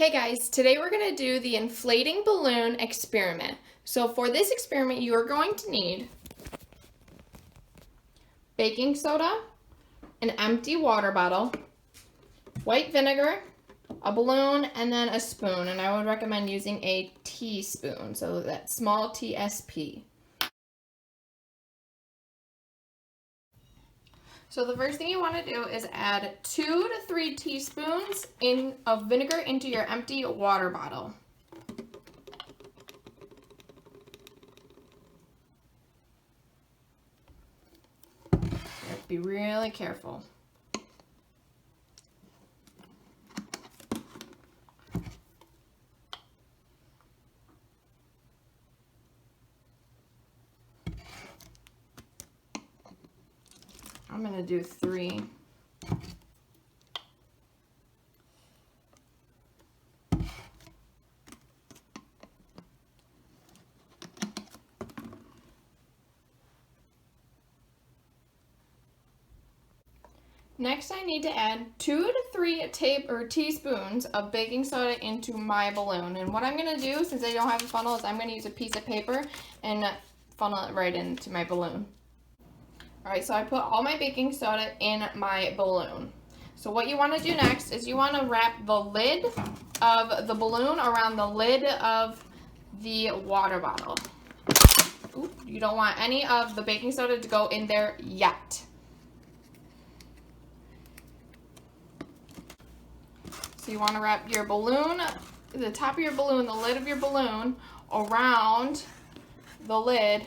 Hey guys, today we're going to do the inflating balloon experiment. So for this experiment, you are going to need baking soda, an empty water bottle, white vinegar, a balloon, and then a spoon. And I would recommend using a teaspoon, so that small TSP. So the first thing you want to do is add 2 to 3 teaspoons of vinegar into your empty water bottle. You have to be really careful. I'm going to do 3. Next, I need to add 2 to 3 teaspoons of baking soda into my balloon. And what I'm going to do, since I don't have a funnel, is I'm going to use a piece of paper and funnel it right into my balloon. Alright, so I put all my baking soda in my balloon. So what you want to do next is you want to wrap the lid of the balloon around the lid of the water bottle. Ooh, you don't want any of the baking soda to go in there yet. So you want to wrap your balloon, the top of your balloon, the lid of your balloon, around the lid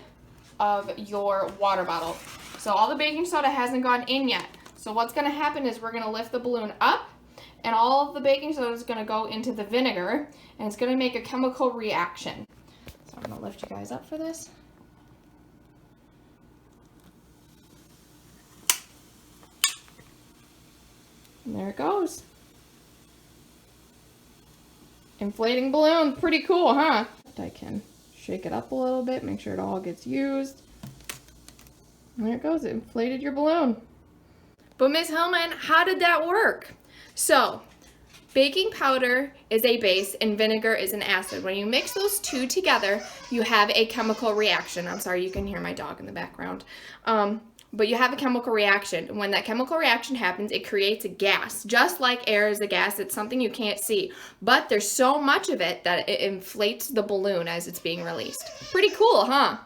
of your water bottle. So all the baking soda hasn't gone in yet. So what's going to happen is we're going to lift the balloon up, and all of the baking soda is going to go into the vinegar, and it's going to make a chemical reaction. So I'm going to lift you guys up for this. And there it goes. Inflating balloon, pretty cool, huh? I can shake it up a little bit, make sure it all gets used. And there it goes, it inflated your balloon. But Ms. Hillman, how did that work? So, baking powder is a base and vinegar is an acid. When you mix those two together, you have a chemical reaction. I'm sorry, you can hear my dog in the background. But you have a chemical reaction. When that chemical reaction happens, it creates a gas. Just like air is a gas, it's something you can't see. But there's so much of it that it inflates the balloon as it's being released. Pretty cool, huh?